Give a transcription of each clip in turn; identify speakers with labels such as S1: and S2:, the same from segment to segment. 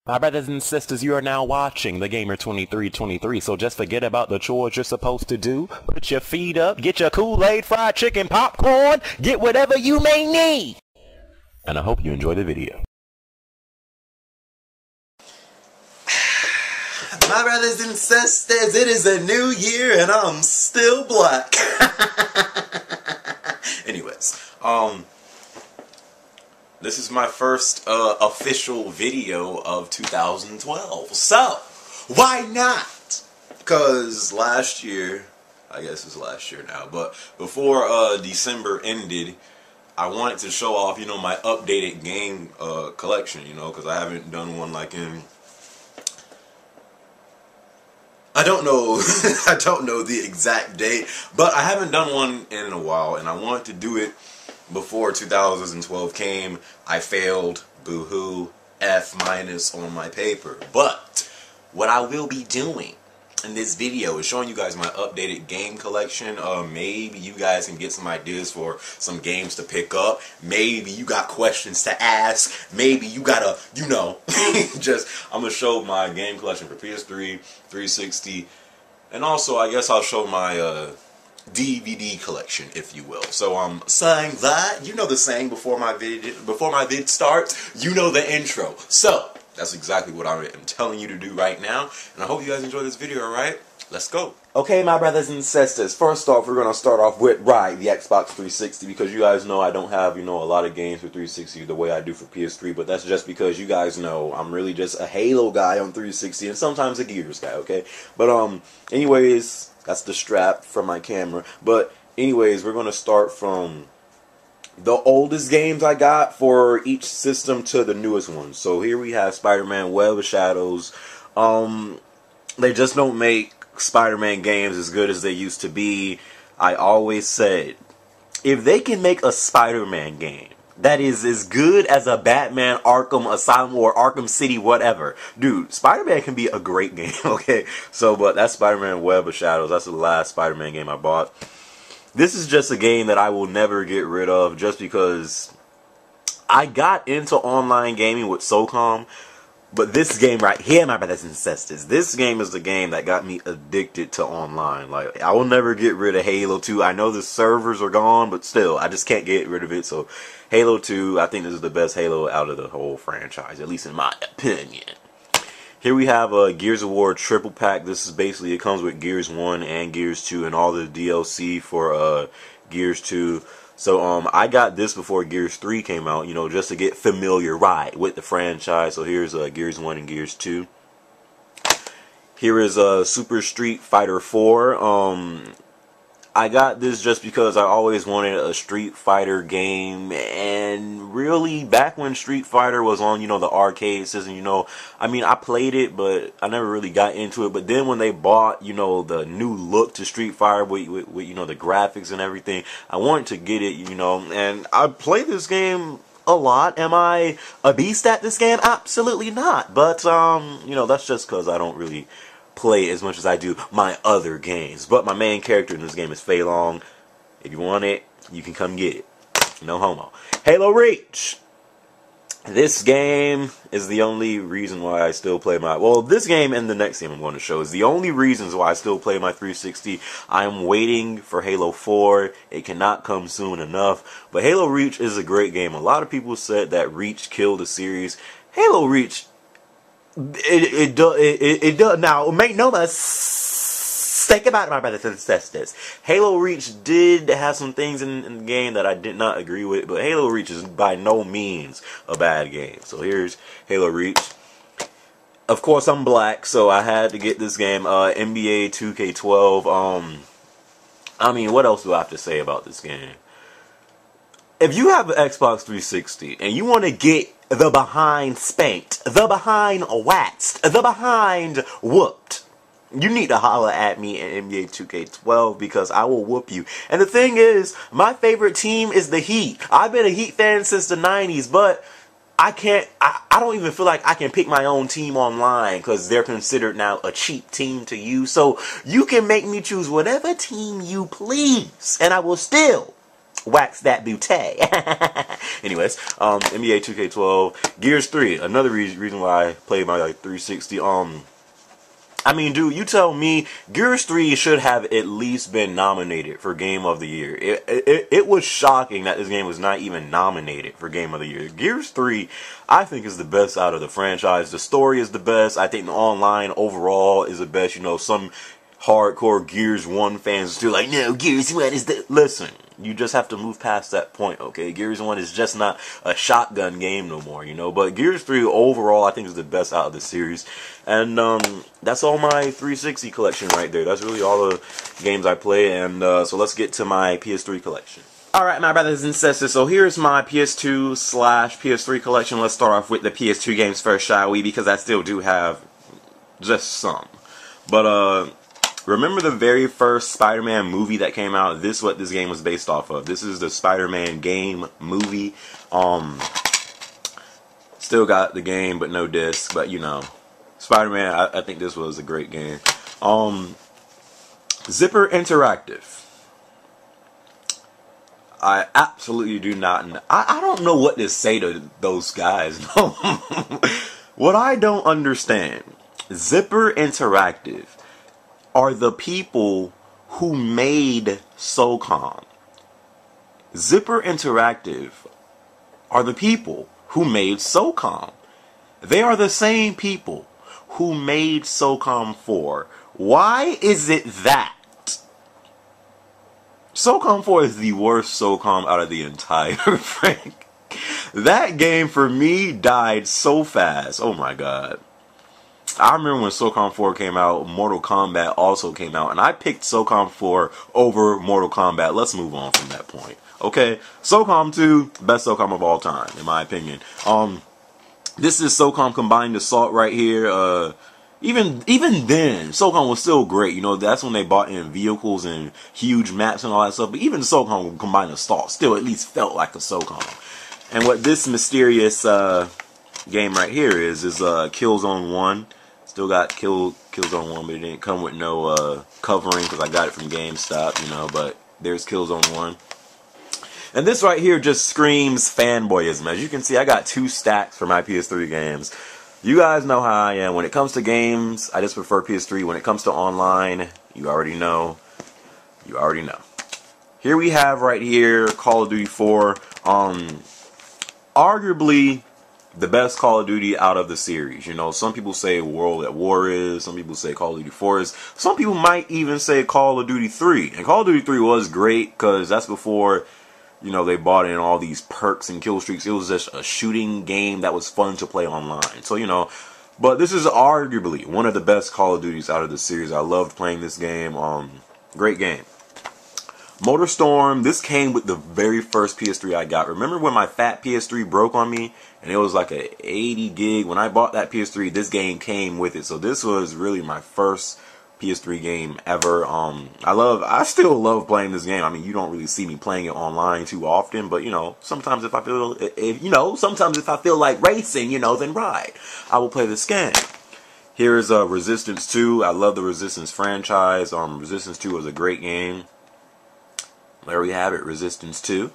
S1: My brothers and sisters, you are now watching The Gamer 2323, so just forget about the chores you're supposed to do. Put your feet up, get your Kool-Aid, fried chicken, popcorn, get whatever you may need. And I hope you enjoy the video.
S2: My brothers and sisters, it is a new year and I'm still black. Anyways, this is my first official video of 2012. So, why not? Because last year, I guess it's last year now, but before December ended, I wanted to show off, you know, my updated game collection, you know, because I haven't done one like in... I don't know I don't know the exact date, but I haven't done one in a while, and I wanted to do it before 2012 came. I failed, boo-hoo, F- on my paper. But what I will be doing in this video is showing you guys my updated game collection. Maybe you guys can get some ideas for some games to pick up. Maybe you got questions to ask. Maybe you gotta, you know, I'm gonna show my game collection for PS3, 360, and also I guess I'll show my DVD collection, if you will. So I'm saying that, you know the saying before my vid starts, you know the intro. So that's exactly what I am telling you to do right now, and I hope you guys enjoy this video. Alright, let's go. Okay, my brothers and sisters, first off, we're gonna start off with the Xbox 360, because you guys know I don't have, you know, a lot of games for 360 the way I do for PS3, but that's just because you guys know I'm really just a Halo guy on 360 and sometimes a Gears guy, okay? But anyways, that's the strap from my camera. But anyways, we're gonna start from the oldest games I got for each system to the newest ones. So here we have Spider-Man Web of Shadows. They just don't make Spider-Man games as good as they used to be. I always said, if they can make a Spider-Man game that is as good as a Batman Arkham Asylum or Arkham City, whatever, dude, Spider-Man can be a great game, okay? So, but that's Spider-Man Web of Shadows. That's the last Spider-Man game I bought. This is just a game that I will never get rid of, just because I got into online gaming with SOCOM. But this game right here, my brothers and sisters, this game is the game that got me addicted to online. Like, I will never get rid of Halo 2. I know the servers are gone, but still, I just can't get rid of it. So, Halo 2, I think this is the best Halo out of the whole franchise, at least in my opinion. Here we have a Gears of War triple pack. This is basically, it comes with Gears 1 and Gears 2 and all the DLC for Gears 2. So I got this before Gears 3 came out, you know, just to get familiar with the franchise. So here's Gears 1 and Gears 2. Here is Super Street Fighter 4. I got this just because I always wanted a Street Fighter game, and really back when Street Fighter was on, you know, the arcade system, you know, I mean, I played it, but I never really got into it. But then when they bought, you know, the new look to Street Fighter with you know, the graphics and everything, I wanted to get it, you know, and I played this game a lot. Am I a beast at this game? Absolutely not. But you know, that's just because I don't really play as much as I do my other games. But my main character in this game is Fei Long. If you want it, you can come get it. No homo. Halo Reach. This game is the only reason why I still play my... Well, this game and the next game I'm going to show is the only reasons why I still play my 360. I'm waiting for Halo 4. It cannot come soon enough. But Halo Reach is a great game. A lot of people said that Reach killed the series. Halo Reach... It does. Now, make no mistake about it, my brothers and sisters. Halo Reach did have some things in the game that I did not agree with, but Halo Reach is by no means a bad game. So here's Halo Reach. Of course, I'm black, so I had to get this game. NBA 2K12. I mean, what else do I have to say about this game? If you have an Xbox 360 and you want to get the behind spanked, the behind waxed, the behind whooped, you need to holler at me in NBA 2K12, because I will whoop you. And the thing is, my favorite team is the Heat. I've been a Heat fan since the 90s, but I don't even feel like I can pick my own team online, because they're considered now a cheap team to use. So you can make me choose whatever team you please, and I will still
S1: wax that booty. Anyways, NBA 2K12, Gears 3. Another reason why I played my like 360. I mean, dude, you tell me, Gears 3 should have at least been nominated for Game of the Year. It was shocking that this game was not even nominated for Game of the Year. Gears 3, I think, is the best out of the franchise. The story is the best. I think the online overall is the best. You know, some hardcore Gears 1 fans are still like, no, Gears 1 is the... Listen, you just have to move past that point, okay? Gears 1 is just not a shotgun game no more, you know? But Gears 3 overall, I think, is the best out of the series. And that's all my 360 collection right there. That's really all the games I play. And so let's get to my PS3 collection. Alright, my brothers and sisters, so here's my PS2/PS3 collection. Let's start off with the PS2 games first, shall we? Because I still do have just some. But, remember the very first Spider-Man movie that came out? This is what this game was based off of. This is the Spider-Man game movie. Still got the game, but no disc. But, you know, Spider-Man, I think this was a great game. Zipper Interactive. I absolutely do not know. I don't know what to say to those guys. What I don't understand, Zipper Interactive are the people who made SOCOM. Zipper Interactive are the people who made SOCOM. They are the same people who made SOCOM 4. Why is it that SOCOM 4 is the worst SOCOM out of the entire frank? That game for me died so fast. Oh my god. I remember when SOCOM 4 came out, Mortal Kombat also came out, and I picked SOCOM 4 over Mortal Kombat. Let's move on from that point. Okay, SOCOM 2, best SOCOM of all time, in my opinion. This is SOCOM Combined Assault right here. Even then, SOCOM was still great. You know, that's when they bought in vehicles and huge maps and all that stuff. But even SOCOM Combined Assault still at least felt like a SOCOM. And what this mysterious game right here is Killzone 1. Still got Killzone 1, but it didn't come with no covering because I got it from GameStop, you know, but there's Killzone 1. And this right here just screams fanboyism. As you can see, I got 2 stacks for my PS3 games. You guys know how I am. When it comes to games, I just prefer PS3. When it comes to online, you already know. You already know. Here we have right here Call of Duty 4. Arguably the best Call of Duty out of the series. You know, some people say World at War is, some people say Call of Duty 4 is, some people might even say Call of Duty 3. And Call of Duty 3 was great because that's before, you know, they bought in all these perks and kill streaks. It was just a shooting game that was fun to play online. So, you know, but this is arguably one of the best Call of Duties out of the series. I loved playing this game. Great game. MotorStorm, this came with the very first PS3 I got. Remember when my fat PS3 broke on me? And it was like a 80 gig. When I bought that PS3, this game came with it. So this was really my first PS3 game ever. I still love playing this game. I mean, you don't really see me playing it online too often, but you know, sometimes if I feel like racing, you know, then right, I will play this game. Here's Resistance 2. I love the Resistance franchise. Resistance 2 was a great game. There we have it, Resistance 2.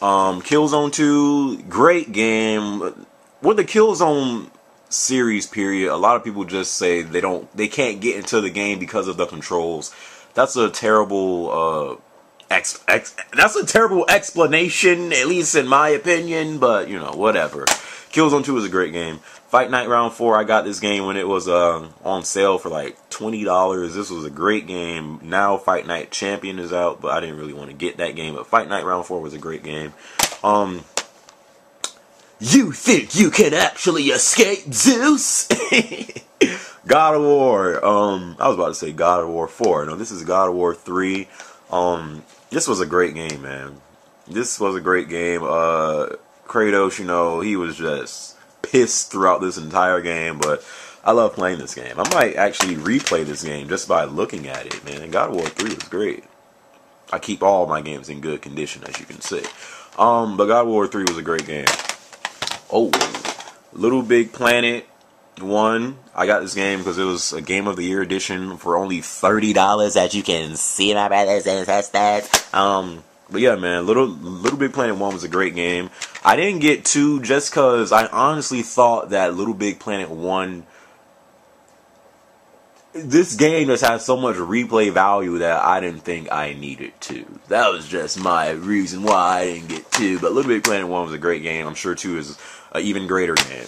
S1: Killzone 2, great game. With the Killzone series period, a lot of people just say they can't get into the game because of the controls. That's a terrible that's a terrible explanation, at least in my opinion, but you know, whatever. Killzone 2 is a great game. Fight Night Round 4, I got this game when it was on sale for like $20. This was a great game. Now Fight Night Champion is out, but I didn't really want to get that game. But Fight Night Round 4 was a great game. You think you can actually escape Zeus? God of War. I was about to say God of War 4. No, this is God of War 3. This was a great game, man. This was a great game. Kratos, you know, he was just pissed throughout this entire game, but I love playing this game. I might actually replay this game just by looking at it, man. God of War 3 was great. I keep all my games in good condition, as you can see. But God of War 3 was a great game. Oh, Little Big Planet 1. I got this game because it was a Game of the Year edition for only $30, as you can see, my brothers and sisters.
S2: But yeah, man, Little Big Planet 1 was a great game. I didn't get 2 just because I honestly thought that Little Big Planet 1, this game just has so much replay value that I didn't think I needed 2. That was just my reason why I didn't get 2. But Little Big Planet 1 was a great game. I'm sure 2 is an even greater game.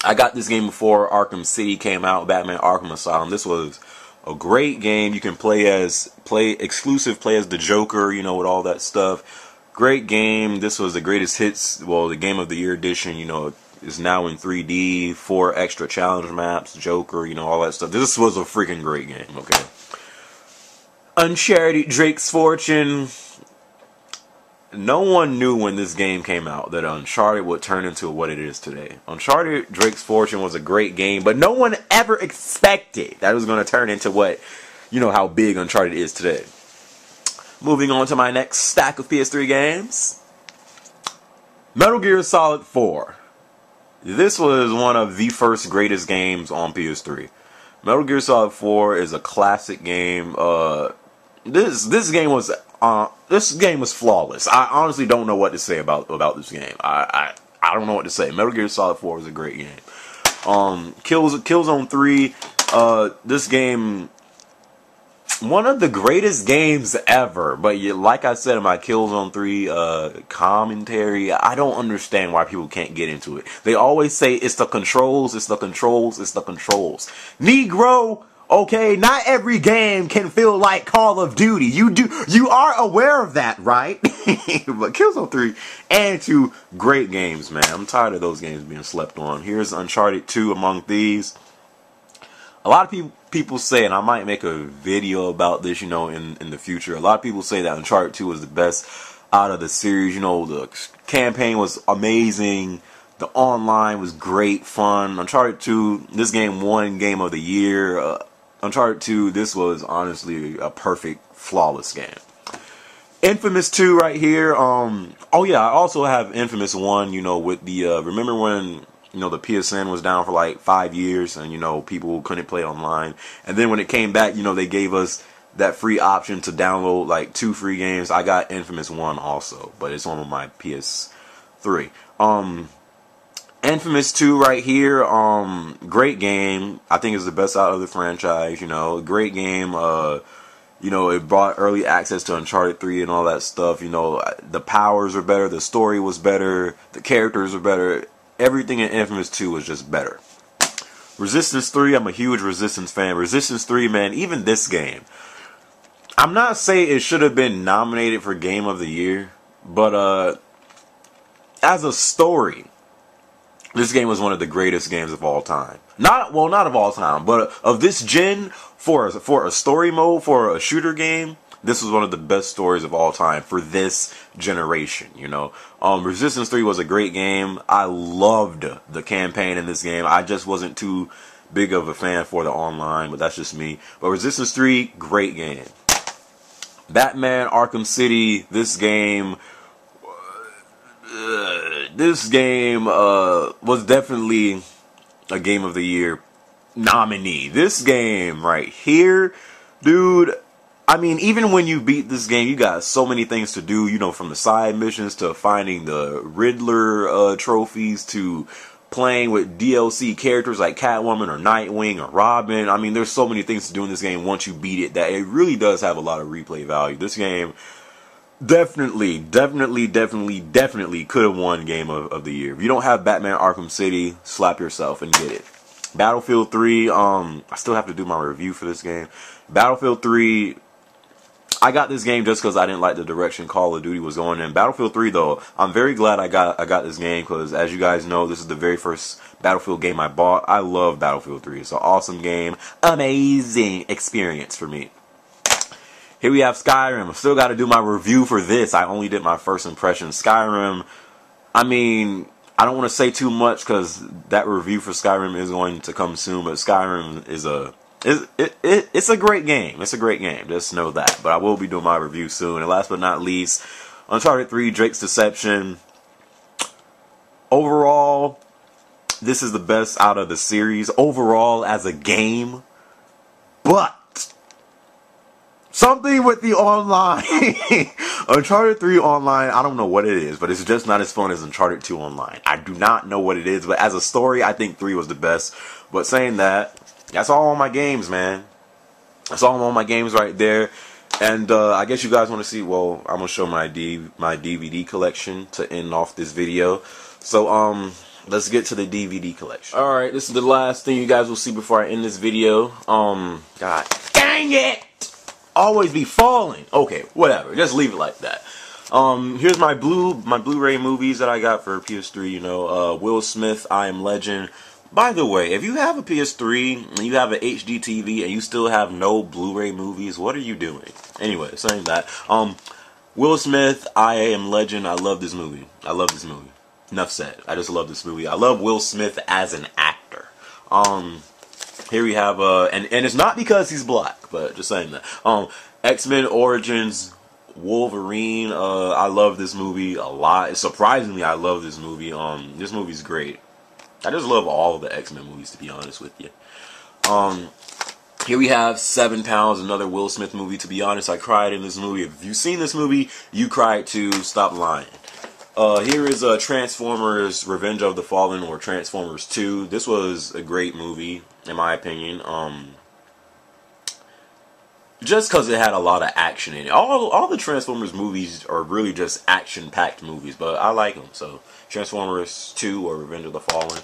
S2: I got this game before Arkham City came out, Batman Arkham Asylum. This was a great game. You can play as the Joker, you know, with all that stuff. Great game. This was the greatest hits, well, the Game of the Year edition, you know, is now in 3D, 4 extra challenge maps, Joker, you know, all that stuff. This was a freaking great game, okay? Uncharted Drake's Fortune. No one knew when this game came out that Uncharted would turn into what it is today. Uncharted Drake's Fortune was a great game, but no one ever expected that it was going to turn into what, you know, how big Uncharted is today. Moving on to my next stack of PS3 games. Metal Gear Solid 4. This was one of the first greatest games on PS3. Metal Gear Solid 4 is a classic game. This game was flawless. I honestly don't know what to say about this game. I don't know what to say. Metal Gear Solid 4 is a great game. Killzone 3. This game, one of the greatest games ever. But like I said in my Killzone 3 commentary, I don't understand why people can't get into it. They always say it's the controls, it's the controls, it's the controls. Negro. Okay, not every game can feel like Call of Duty. You are aware of that, right? But Killzone 3 and 2, great games, man. I'm tired of those games being slept on. Here's Uncharted 2 among thieves. A lot of people say, and I might make a video about this, you know, in the future. A lot of people say that Uncharted 2 is the best out of the series. You know, the campaign was amazing. The online was great fun. Uncharted 2, this game won Game of the Year. Uncharted 2, this was honestly a perfect, flawless game. Infamous 2 right here. Oh yeah, I also have Infamous 1, you know, with the, remember when, you know, the PSN was down for like 5 years and, you know, people couldn't play online. And then when it came back, you know, they gave us that free option to download like 2 free games. I got Infamous 1 also, but it's on my PS3. Infamous 2 right here, great game. I think it's the best out of the franchise, you know. Great game. You know, it brought early access to Uncharted 3 and all that stuff. You know, the powers were better, the story was better, the characters were better. Everything in Infamous 2 was just better. Resistance 3, I'm a huge Resistance fan. Resistance 3, man, even this game. I'm not saying it should have been nominated for Game of the Year, but as a story, this game was one of the greatest games of all time. Not of all time, but of this gen, for a story mode, for a shooter game, this was one of the best stories of all time for this generation, you know. Resistance 3 was a great game. I loved the campaign in this game. I just wasn't too big of a fan for the online, but that's just me. But Resistance 3, great game. Batman Arkham City, this game was definitely a Game of the Year nominee. This game right here, dude, I mean, even when you beat this game, you got so many things to do, you know, from the side missions to finding the Riddler trophies to playing with DLC characters like Catwoman or Nightwing or Robin. I mean, there's so many things to do in this game once you beat it that it really does have a lot of replay value. This game definitely could have won Game of the Year. If you don't have Batman Arkham City, slap yourself and get it. Battlefield 3, I still have to do my review for this game. Battlefield 3, I got this game just because I didn't like the direction Call of Duty was going in. Battlefield 3, though, I'm very glad I got this game because, as you guys know, this is the very first Battlefield game I bought. I love Battlefield 3. It's an awesome game. Amazing experience for me. Here we have Skyrim. I still got to do my review for this. I only did my first impression. Skyrim, I mean, I don't want to say too much because that review for Skyrim is going to come soon, but Skyrim is it's a great game. It's a great game. Just know that. But I will be doing my review soon. And last but not least, Uncharted 3, Drake's Deception. Overall, this is the best out of the series. Overall, as a game. But something with the online. Uncharted 3 online, I don't know what it is, but it's just not as fun as Uncharted 2 online. I do not know what it is, but as a story, I think 3 was the best. But saying that, that's all on my games, man. That's all on my games right there. And I guess you guys want to see, well, I'm going to show my DVD collection to end off this video. So, let's get to the DVD collection. Alright, this is the last thing you guys will see before I end this video. God dang it! Always be falling. Okay, whatever. Just leave it like that. Here's my Blu-ray movies that I got for PS3, you know, Will Smith, I Am Legend. By the way, if you have a PS3 and you have an HD TV and you still have no Blu-ray movies, what are you doing? Anyway, saying that, Will Smith, I Am Legend, I love this movie. I love this movie. Enough said. I just love this movie. I love Will Smith as an actor. Here we have, and it's not because he's black, but just saying that. X-Men Origins Wolverine, I love this movie a lot. Surprisingly, I love this movie. This movie's great. I just love all of the X-Men movies, to be honest with you. Here we have 7 Pounds, another Will Smith movie. To be honest, I cried in this movie. If you've seen this movie, you cried too. Stop lying. Here is Transformers Revenge of the Fallen, or Transformers 2. This was a great movie, in my opinion. Just because it had a lot of action in it. All the Transformers movies are really just action-packed movies, but I like them. So, Transformers 2 or Revenge of the Fallen.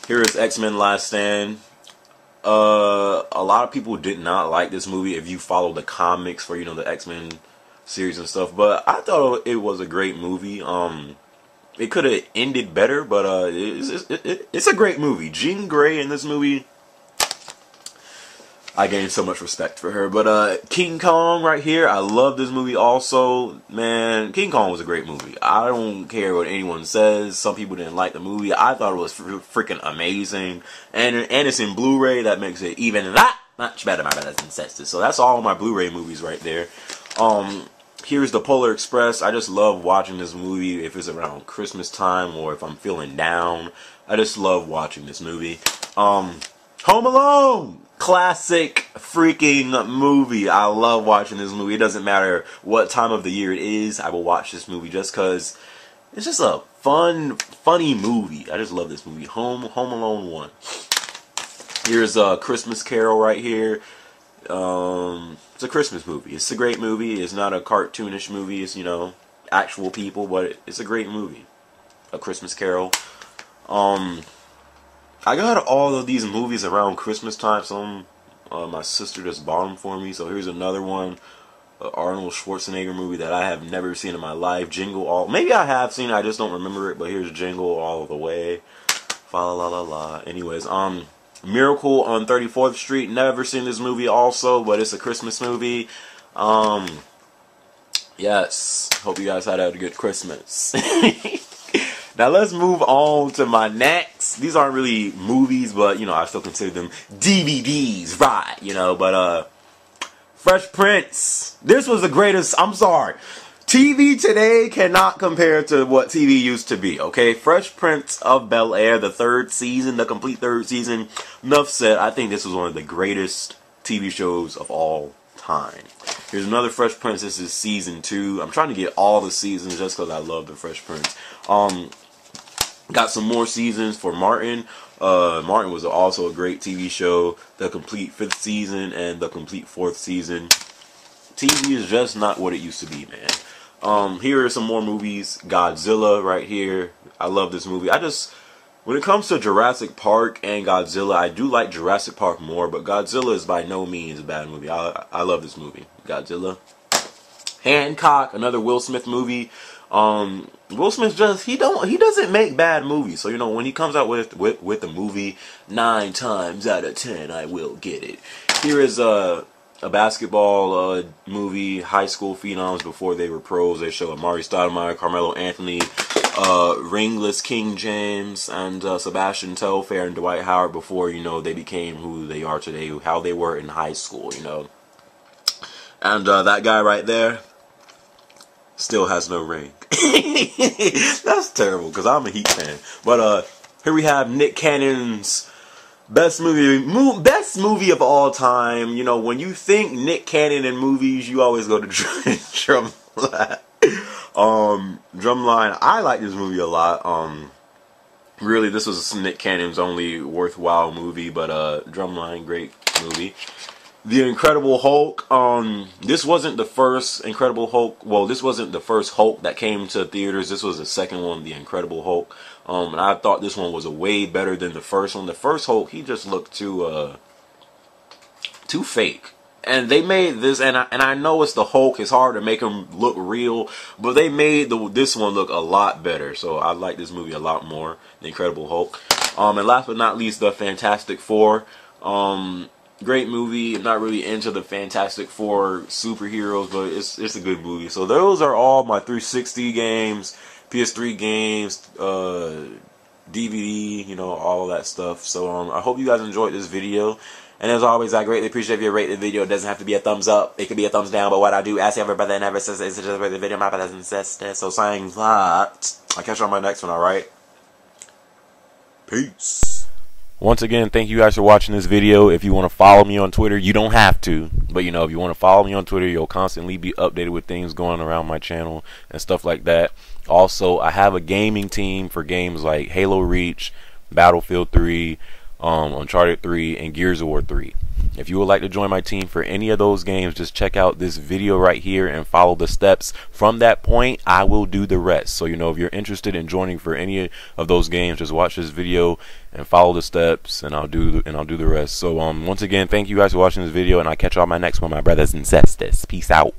S2: Here is X-Men Last Stand. A lot of people did not like this movie if you follow the comics for, you know, the X-Men series and stuff, but I thought it was a great movie. It could have ended better, but it's a great movie. Jean Grey in this movie, I gained so much respect for her. But King Kong right here, I love this movie also. Man, King Kong was a great movie. I don't care what anyone says. Some people didn't like the movie. I thought it was freaking amazing, and it's in Blu-ray. That makes it even that much better, my brothers and sisters. So that's all my Blu-ray movies right there. Here's the Polar Express. I just love watching this movie if it's around Christmas time or if I'm feeling down. I just love watching this movie. Home Alone! Classic freaking movie. I love watching this movie. It doesn't matter what time of the year it is. I will watch this movie just because it's just a funny movie. I just love this movie. Home Alone 1. Here's a Christmas Carol right here. It's a Christmas movie. It's a great movie. It's not a cartoonish movie. It's, you know, actual people, but it's a great movie. A Christmas Carol. I got all of these movies around Christmas time. My sister just bought them for me. So here's another one. Arnold Schwarzenegger movie that I have never seen in my life. Jingle All. Maybe I have seen it. I just don't remember it. But here's Jingle All the Way. Fa la la la. Anyways, Miracle on 34th Street. Never seen this movie also, but it's a Christmas movie. Yes. Hope you guys had a good Christmas. Now let's move on to my next. These aren't really movies, but, you know, I still consider them DVDs, right? You know, but, Fresh Prince. This was the greatest. I'm sorry. TV today cannot compare to what TV used to be, okay? Fresh Prince of Bel-Air, the 3rd season, the complete 3rd season. Enough said, I think this was one of the greatest TV shows of all time. Here's another Fresh Prince. This is season 2. I'm trying to get all the seasons just because I love the Fresh Prince. Got some more seasons for Martin. Martin was also a great TV show. The complete 5th season and the complete 4th season. TV is just not what it used to be, man. Here are some more movies. Godzilla right here. I love this movie. When it comes to Jurassic Park and Godzilla, I do like Jurassic Park more, but Godzilla is by no means a bad movie. I love this movie. Godzilla. Hancock, another Will Smith movie. Will Smith he doesn't make bad movies. So, you know, when he comes out with the movie, 9 times out of 10 I will get it. Here is a basketball movie, High School Phenoms before they were pros. They show Amari Stoudemire, Carmelo Anthony, Ringless King James, and Sebastian Telfair and Dwight Howard before, you know, they became who they are today, how they were in high school, you know. And that guy right there still has no ring. That's terrible because I'm a Heat fan. But here we have Nick Cannon's best movie of all time. You know, when you think Nick Cannon in movies, you always go to Drumline. Drumline, I like this movie a lot. Really, this was Nick Cannon's only worthwhile movie, but Drumline, great movie. The Incredible Hulk, this wasn't the first Incredible Hulk, well, this wasn't the first Hulk that came to theaters, this was the second one, The Incredible Hulk, and I thought this one was way better than the first one. The first Hulk, he just looked too fake. And they made this, and I know it's the Hulk, it's hard to make him look real, but they made this one look a lot better, so I like this movie a lot more, The Incredible Hulk. And last but not least, The Fantastic Four. Great movie. I'm not really into the Fantastic Four superheroes, but it's a good movie. So those are all my 360 games, PS3 games, DVD, you know, all that stuff. So I hope you guys enjoyed this video. And as always, I greatly appreciate if you rate the video. It doesn't have to be a thumbs up. It could be a thumbs down. But what I do, ask every brother and every sister, is to just rate the video. My brothers and sisters. So saying that, I'll catch you on my next one, alright? Peace.
S1: Once again, thank you guys for watching this video. If you want to follow me on Twitter, you don't have to, but you know, if you want to follow me on Twitter, you'll constantly be updated with things going around my channel and stuff like that. Also, I have a gaming team for games like Halo Reach, Battlefield 3, Uncharted 3, and Gears of War 3. If you would like to join my team for any of those games, just check out this video right here and follow the steps. From that point, I will do the rest. So, you know, if you're interested in joining for any of those games, just watch this video and follow the steps, and I'll do the rest. So, once again, thank you guys for watching this video, and I'll catch you on my next one, my brothers and sisters. Peace out.